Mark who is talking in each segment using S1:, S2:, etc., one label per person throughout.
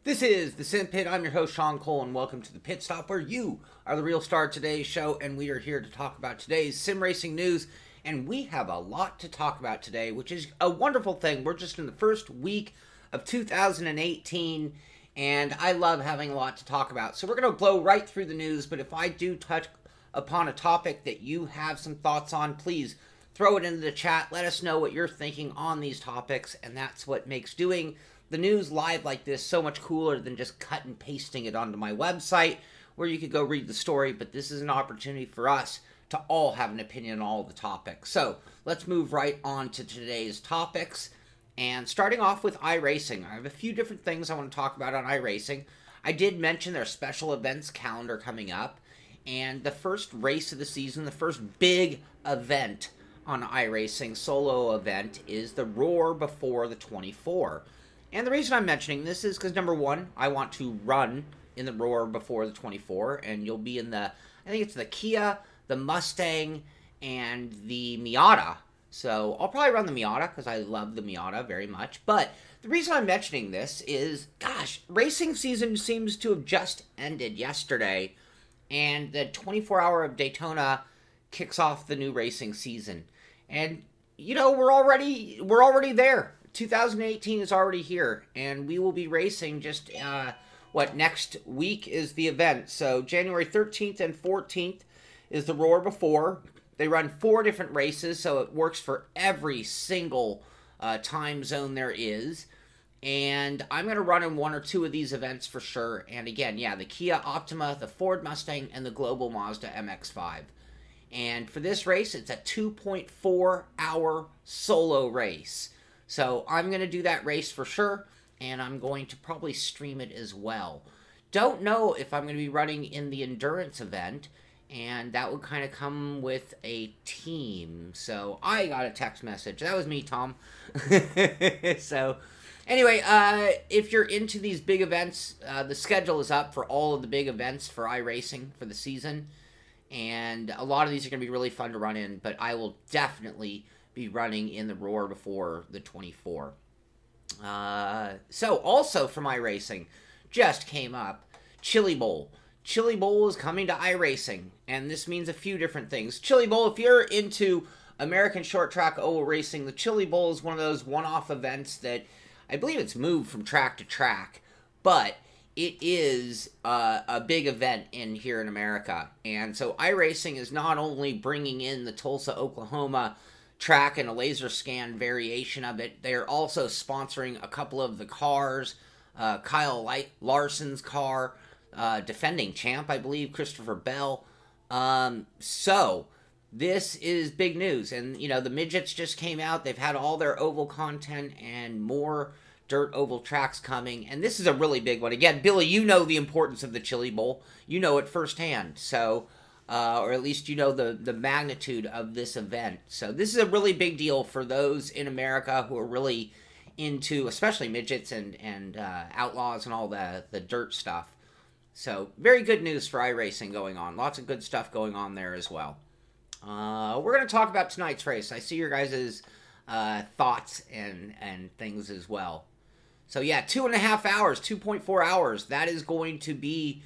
S1: This is the Simpit. I'm your host, Sean Cole, and welcome to the Pitstop, where you are the real star of today's show, and we are here to talk about today's sim racing news. And we have a lot to talk about today, which is a wonderful thing. We're just in the first week of 2018, and I love having a lot to talk about. So we're going to blow right through the news, but if I do touch upon a topic that you have some thoughts on, please throw it into the chat. Let us know what you're thinking on these topics, and that's what makes doing the news live like this so much cooler than just cut and pasting it onto my website where you could go read the story. But this is an opportunity for us to all have an opinion on all the topics. So let's move right on to today's topics. And starting off with iRacing, I have a few different things I want to talk about on iRacing. I did mention their special events calendar coming up, and the first race of the season, the first big event on iRacing, solo event, is the Roar Before the 24. And the reason I'm mentioning this is because, number one, I want to run in the Roar Before the 24, and you'll be in the, I think it's the Kia, the Mustang, and the Miata. So I'll probably run the Miata because I love the Miata very much. But the reason I'm mentioning this is, gosh, racing season seems to have just ended yesterday, and the 24-hour of Daytona kicks off the new racing season. And, you know, we're already there. 2018 is already here, and we will be racing just, next week is the event. So January 13th and 14th is the Roar Before. They run 4 different races, so it works for every single time zone there is. And I'm going to run in 1 or 2 of these events for sure. And again, yeah, the Kia Optima, the Ford Mustang, and the Global Mazda MX-5. And for this race, it's a 2.4-hour solo race. So I'm going to do that race for sure, and I'm going to probably stream it as well. Don't know if I'm going to be running in the endurance event, and that would kind of come with a team. So I got a text message. That was me, Tom. So anyway, if you're into these big events, the schedule is up for all of the big events for iRacing for the season. And a lot of these are going to be really fun to run in, but I will definitely be running in the Roar Before the 24. So also from iRacing, just came up, Chili Bowl. Chili Bowl is coming to iRacing, and this means a few different things. Chili Bowl, if you're into American short track oval racing, the Chili Bowl is one of those one-off events that I believe it's moved from track to track, but it is a big event here in America. And so iRacing is not only bringing in the Tulsa, Oklahoma track and a laser scan variation of it, they're also sponsoring a couple of the cars. Kyle Larson's car, defending champ, I believe, Christopher Bell. So this is big news. And, you know, the midgets just came out. They've had all their oval content and more dirt oval tracks coming. And this is a really big one. Again, Billy, you know the importance of the Chili Bowl. You know it firsthand. So or at least you know the magnitude of this event. So this is a really big deal for those in America who are really into, especially midgets and outlaws and all the dirt stuff. So very good news for iRacing going on. Lots of good stuff going on there as well. We're going to talk about tonight's race. I see your guys' thoughts and things as well. So yeah, 2.5 hours, 2.4 hours. That is going to be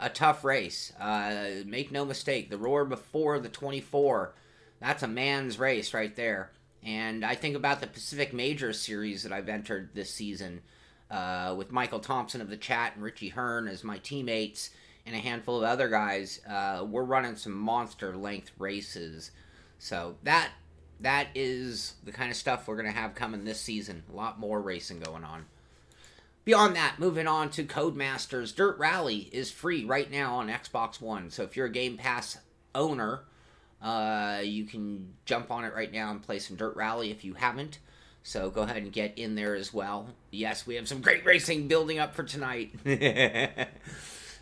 S1: a tough race. Make no mistake, the Roar Before the 24, that's a man's race right there. And I think about the Pacific Major series that I've entered this season with Michael Thompson of the chat and Richie Hearn as my teammates and a handful of other guys. We're running some monster length races. So that is the kind of stuff we're going to have coming this season. A lot more racing going on. Beyond that, moving on to Codemasters, Dirt Rally is free right now on Xbox One. So if you're a Game Pass owner, you can jump on it right now and play some Dirt Rally if you haven't. So go ahead and get in there as well. Yes, we have some great racing building up for tonight.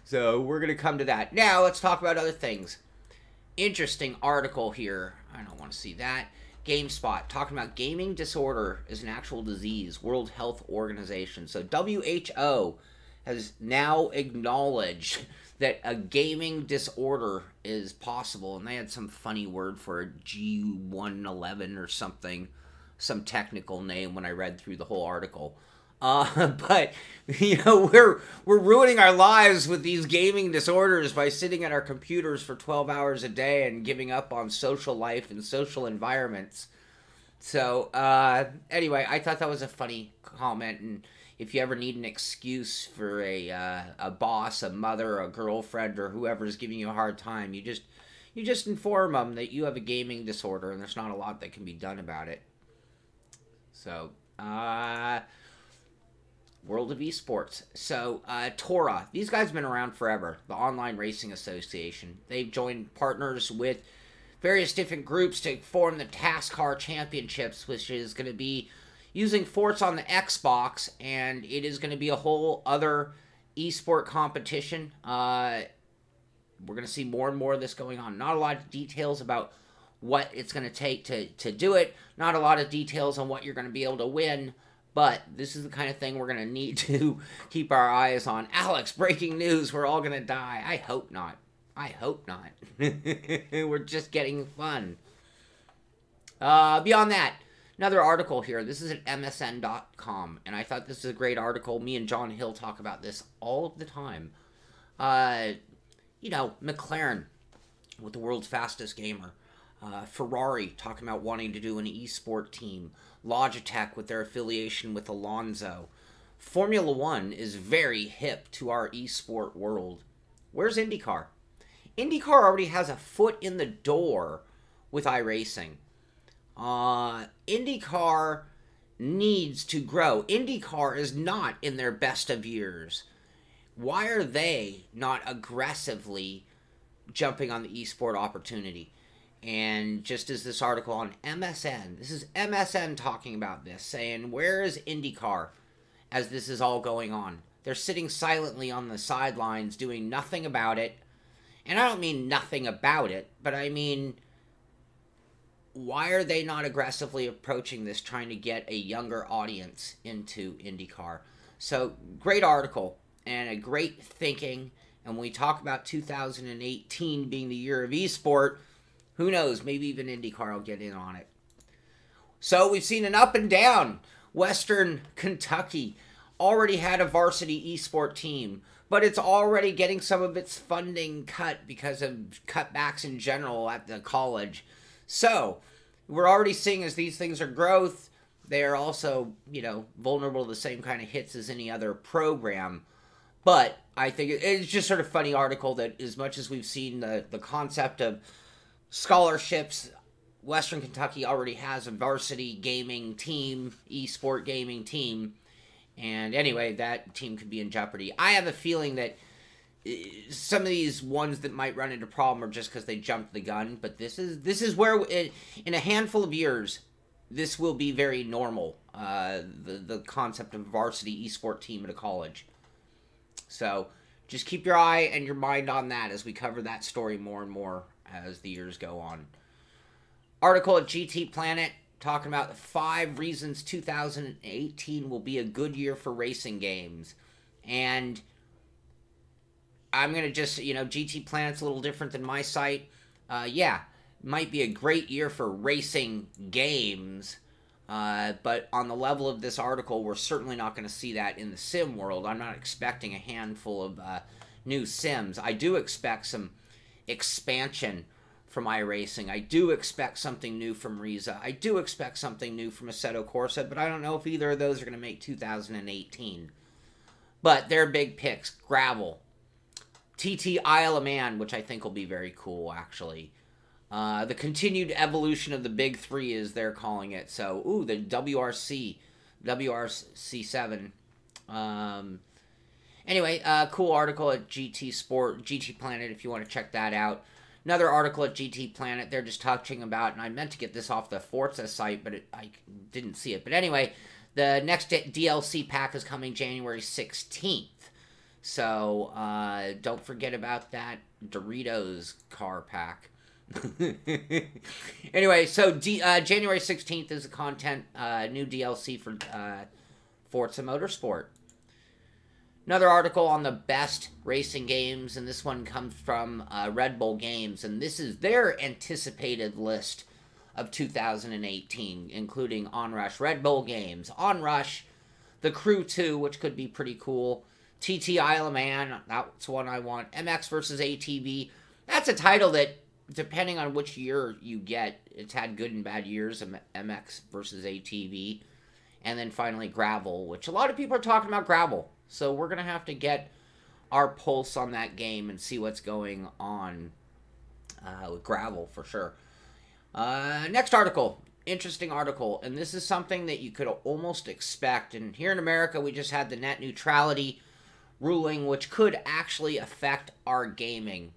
S1: So we're going to come to that. Now let's talk about other things. Interesting article here. I don't want to see that. GameSpot, talking about gaming disorder is an actual disease, World Health Organization. So WHO has now acknowledged that a gaming disorder is possible. And they had some funny word for it, G111 or something, some technical name when I read through the whole article. But we're ruining our lives with these gaming disorders by sitting at our computers for 12 hours a day and giving up on social life and social environments. So anyway, I thought that was a funny comment, and if you ever need an excuse for a boss, a mother, a girlfriend, or whoever's giving you a hard time, you just inform them that you have a gaming disorder and there's not a lot that can be done about it. So, world of esports. So, Tora, these guys have been around forever, the Online Racing Association. They've joined partners with various different groups to form the TASCAR Championships, which is going to be using Forza on the Xbox, and it is going to be a whole other esport competition. We're going to see more and more of this going on. Not a lot of details about what it's going to take to do it. Not a lot of details on what you're going to be able to win. But this is the kind of thing we're going to need to keep our eyes on. Alex, breaking news. We're all going to die. I hope not. I hope not. We're just getting fun. Beyond that, another article here. This is at MSN.com. And I thought this is a great article. Me and John Hill talk about this all the time. McLaren with the world's fastest gamer. Ferrari talking about wanting to do an esport team. Logitech with their affiliation with Alonso. Formula One is very hip to our esport world. Where's IndyCar? IndyCar already has a foot in the door with iRacing. IndyCar needs to grow. IndyCar is not in their best of years. Why are they not aggressively jumping on the esport opportunity? And just as this article on MSN, this is MSN talking about this, saying, where is IndyCar as this is all going on? They're sitting silently on the sidelines doing nothing about it. And I don't mean nothing about it, but I mean, why are they not aggressively approaching this, trying to get a younger audience into IndyCar? So, great article and a great thinking. And when we talk about 2018 being the year of esport, who knows, maybe even IndyCar will get in on it. So we've seen an up and down. Western Kentucky already had a varsity esport team, but it's already getting some of its funding cut because of cutbacks in general at the college. So we're already seeing as these things are growth, they are also, vulnerable to the same kind of hits as any other program. But I think it's just sort of funny article that as much as we've seen the concept of scholarships, Western Kentucky already has a varsity gaming team, esport gaming team, and anyway, that team could be in jeopardy. I have a feeling that some of these ones that might run into problem are just because they jumped the gun, but this is where in a handful of years this will be very normal. The concept of varsity esport team at a college. So just keep your eye and your mind on that as we cover that story more and more as the years go on. Article at GT Planet talking about the 5 reasons 2018 will be a good year for racing games. And I'm going to just, GT Planet's a little different than my site. Might be a great year for racing games. But on the level of this article, we're certainly not going to see that in the sim world. I'm not expecting a handful of new sims. I do expect some expansion from iRacing. I do expect something new from Riza. I do expect something new from Assetto Corsa, but I don't know if either of those are going to make 2018. But they're big picks. Gravel. TT Isle of Man, which I think will be very cool, actually. The continued evolution of the Big Three, as they're calling it. So, the WRC7. Anyway, cool article at GT Planet if you want to check that out. Another article at GT Planet, they're just touching about, and I meant to get this off the Forza site, but I didn't see it. But anyway, the next DLC pack is coming January 16th. So, don't forget about that Doritos car pack. Anyway, so January 16th is the content, new DLC for Forza Motorsport. Another article on the best racing games, and this one comes from Red Bull Games, and this is their anticipated list of 2018, including Onrush, Red Bull Games, Onrush, The Crew 2, which could be pretty cool. TT Isle of Man, that's one I want. MX versus ATV. That's a title that, depending on which year you get, it's had good and bad years, MX versus ATV. And then finally Gravel, which a lot of people are talking about Gravel. So we're going to have to get our pulse on that game and see what's going on with Gravel for sure. Next article. Interesting article. And this is something that you could almost expect. And here in America, we just had the net neutrality ruling, which could actually affect our gaming.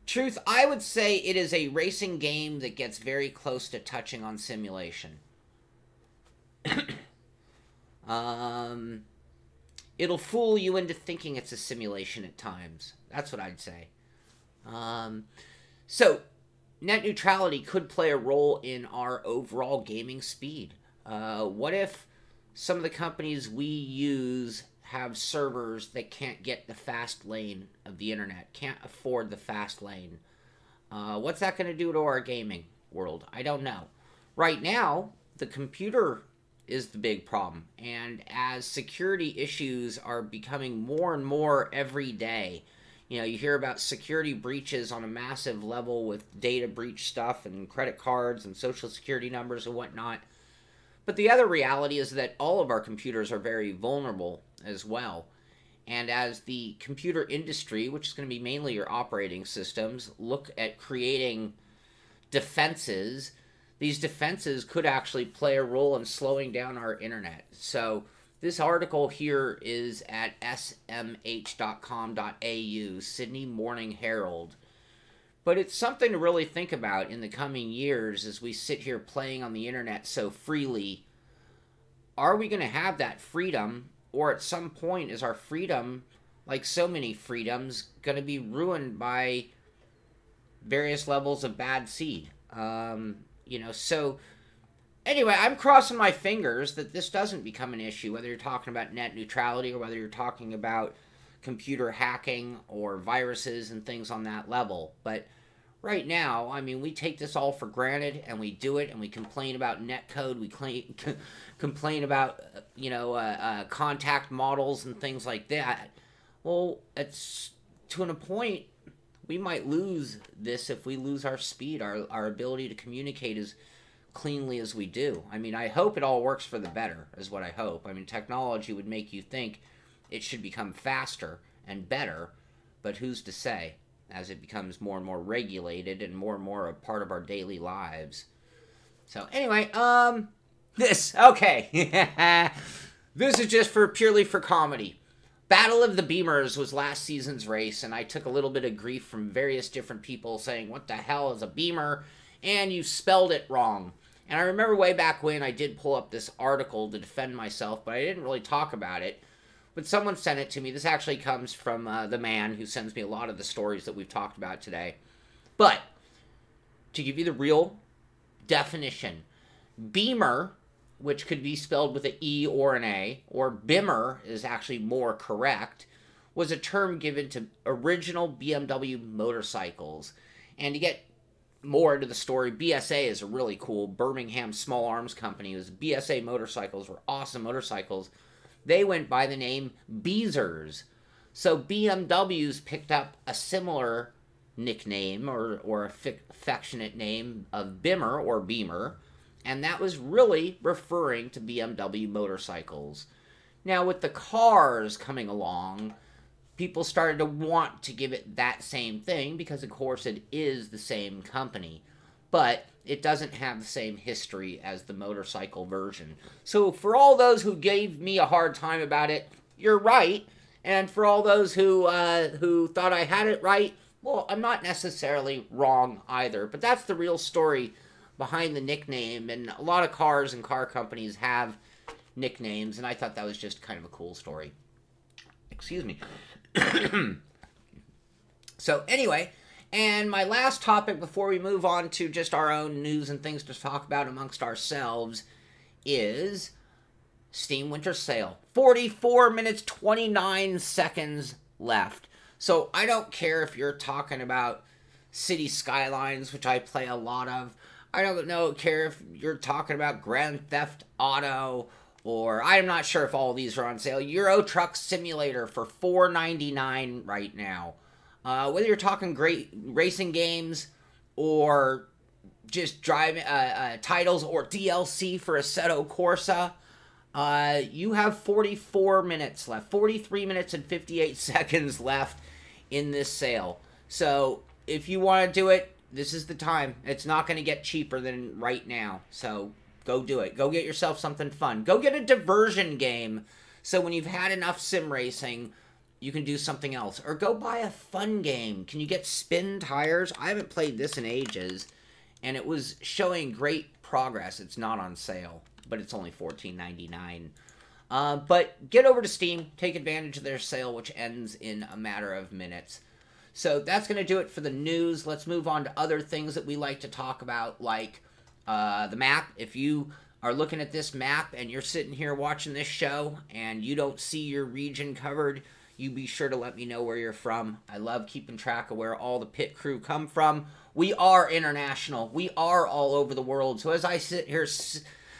S1: Truth, I would say it is a racing game that gets very close to touching on simulation. It'll fool you into thinking it's a simulation at times. That's what I'd say. So, net neutrality could play a role in our overall gaming speed. What if some of the companies we use have servers that can't get the fast lane of the internet, can't afford the fast lane? What's that going to do to our gaming world? I don't know. Right now, the computer is the big problem. And as security issues are becoming more and more every day, you know, you hear about security breaches on a massive level with data breach stuff and credit cards and social security numbers and whatnot. But the other reality is that all of our computers are very vulnerable as well. And as the computer industry, which is going to be mainly your operating systems, look at creating defenses, these defenses could actually play a role in slowing down our internet. So this article here is at smh.com.au, Sydney Morning Herald. But it's something to really think about in the coming years as we sit here playing on the internet so freely. Are we going to have that freedom, or at some point is our freedom, like so many freedoms, going to be ruined by various levels of bad seed? So anyway, I'm crossing my fingers that this doesn't become an issue, whether you're talking about net neutrality or whether you're talking about computer hacking or viruses and things on that level. But right now, I mean, we take this all for granted and we do it and we complain about netcode, we complain about, contact models and things like that. Well, it's to a point, we might lose this if we lose our speed, our ability to communicate as cleanly as we do. I mean, I hope it all works for the better, is what I hope. I mean, technology would make you think it should become faster and better, but who's to say as it becomes more and more regulated and more a part of our daily lives. So anyway, this is just purely for comedy. Battle of the Beamers was last season's race, and I took a little bit of grief from various different people saying, what the hell is a Beamer? And you spelled it wrong. And I remember way back when I did pull up this article to defend myself, but I didn't really talk about it. But someone sent it to me. This actually comes from the man who sends me a lot of the stories that we've talked about today. But, to give you the real definition, Beamer, which could be spelled with an E or an A, or Bimmer is actually more correct, was a term given to original BMW motorcycles. And to get more into the story, BSA is a really cool Birmingham small arms company. It was BSA motorcycles were awesome motorcycles. They went by the name Beezers. So BMWs picked up a similar nickname or affectionate name of Bimmer or Beamer, and that was really referring to BMW motorcycles. Now, with the cars coming along, people started to want to give it that same thing because, of course, it is the same company. But it doesn't have the same history as the motorcycle version. So for all those who gave me a hard time about it, you're right. And for all those who thought I had it right, well, I'm not necessarily wrong either. But that's the real story behind the nickname. And a lot of cars and car companies have nicknames, and I thought that was just kind of a cool story. Excuse me. So anyway, and my last topic before we move on to just our own news and things to talk about amongst ourselves is Steam Winter Sale. 44 minutes, 29 seconds left. So I don't care if you're talking about City Skylines, which I play a lot of. I don't care if you're talking about Grand Theft Auto or I'm not sure if all of these are on sale. Euro Truck Simulator for $4.99 right now. Whether you're talking great racing games or just driving titles or DLC for Assetto Corsa, you have 44 minutes left, 43 minutes and 58 seconds left in this sale. So if you want to do it, this is the time. It's not going to get cheaper than right now. So go do it. Go get yourself something fun. Go get a diversion game so when you've had enough sim racing, you can do something else. Or go buy a fun game. Can you get Spin Tires? I haven't played this in ages, and it was showing great progress. It's not on sale, but it's only $14.99. But get over to Steam. Take advantage of their sale, which ends in a matter of minutes. So that's going to do it for the news. Let's move on to other things that we like to talk about, like the map. If you are looking at this map and you're sitting here watching this show and you don't see your region covered, you be sure to let me know where you're from. I love keeping track of where all the pit crew come from. We are international. We are all over the world. So as I sit here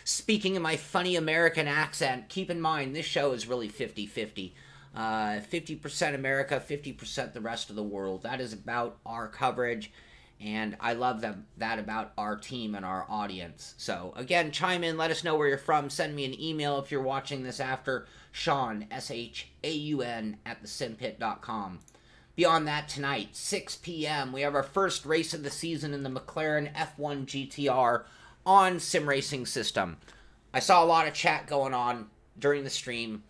S1: speaking in my funny American accent, keep in mind this show is really 50-50. 50% America, 50% the rest of the world. That is about our coverage, and I love that about our team and our audience. So again, chime in, let us know where you're from. Send me an email if you're watching this after. Sean, SHAUN, @thesimpit.com. Beyond that, tonight, 6 p.m., we have our first race of the season in the McLaren F1 GTR on Sim Racing System. I saw a lot of chat going on during the stream.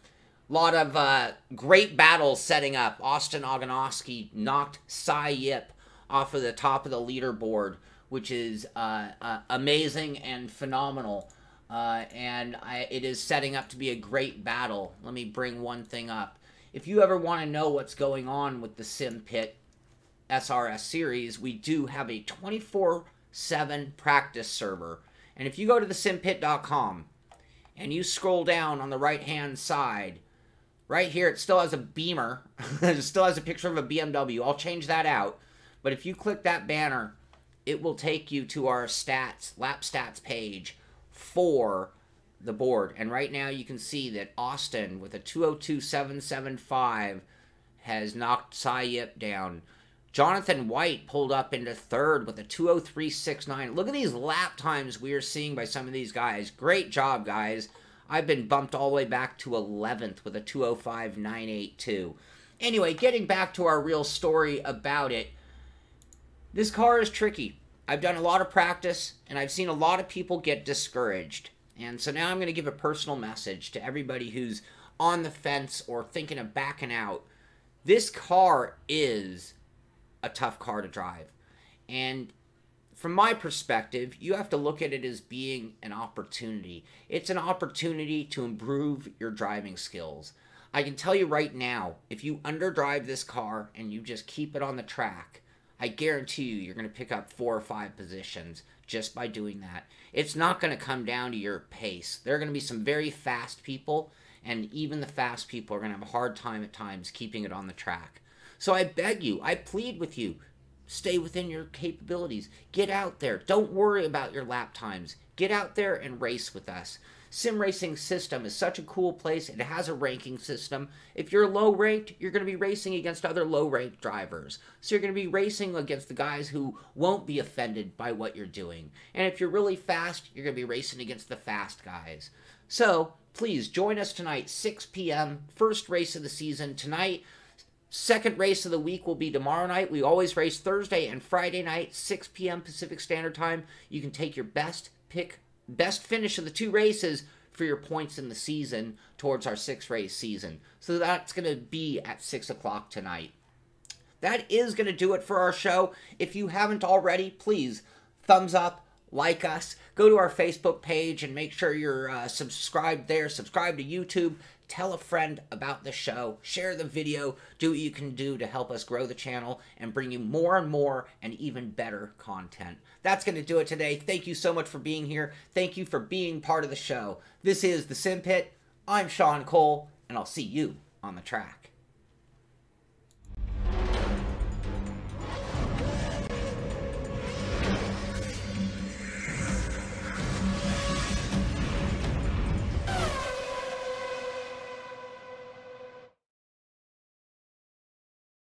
S1: A lot of great battles setting up. Austin Oganowski knocked Cy Yip off of the top of the leaderboard, which is amazing and phenomenal. It is setting up to be a great battle. Let me bring one thing up. If you ever want to know what's going on with the Simpit SRS series, we do have a 24/7 practice server. And if you go to thesimpit.com and you scroll down on the right-hand side, right here, it still has a Bimmer. It still has a picture of a BMW. I'll change that out. But if you click that banner, it will take you to our stats, lap stats page for the board. And right now you can see that Austin with a 202.775 has knocked Cy Yip down. Jonathan White pulled up into third with a 203.69. Look at these lap times we are seeing by some of these guys. Great job, guys. I've been bumped all the way back to 11th with a 205.982. Anyway, getting back to our real story about it. This car is tricky. I've done a lot of practice, and I've seen a lot of people get discouraged. And so now I'm going to give a personal message to everybody who's on the fence or thinking of backing out. This car is a tough car to drive. And from my perspective, you have to look at it as being an opportunity. It's an opportunity to improve your driving skills. I can tell you right now, if you underdrive this car and you just keep it on the track, I guarantee you're going to pick up 4 or 5 positions just by doing that. It's not going to come down to your pace. There are going to be some very fast people, and even the fast people are going to have a hard time at times keeping it on the track. So I beg you, I plead with you, stay within your capabilities. Get out there. Don't worry about your lap times. Get out there and race with us. Sim Racing System is such a cool place. It has a ranking system. If you're low ranked, you're going to be racing against other low ranked drivers. So you're going to be racing against the guys who won't be offended by what you're doing. And if you're really fast, you're going to be racing against the fast guys. So please join us tonight, 6 p.m. First race of the season tonight. Second race of the week will be tomorrow night. We always race Thursday and Friday night, 6 p.m. Pacific Standard Time. You can take your best finish of the 2 races for your points in the season towards our 6-race season. So that's going to be at 6 o'clock tonight. That is going to do it for our show. If you haven't already, please thumbs up, like us, go to our Facebook page and make sure you're subscribed there. Subscribe to YouTube. Tell a friend about the show. Share the video. Do what you can do to help us grow the channel and bring you more and more and even better content. That's going to do it today. Thank you so much for being here. Thank you for being part of the show. This is The Simpit. I'm Sean Cole, and I'll see you on the track.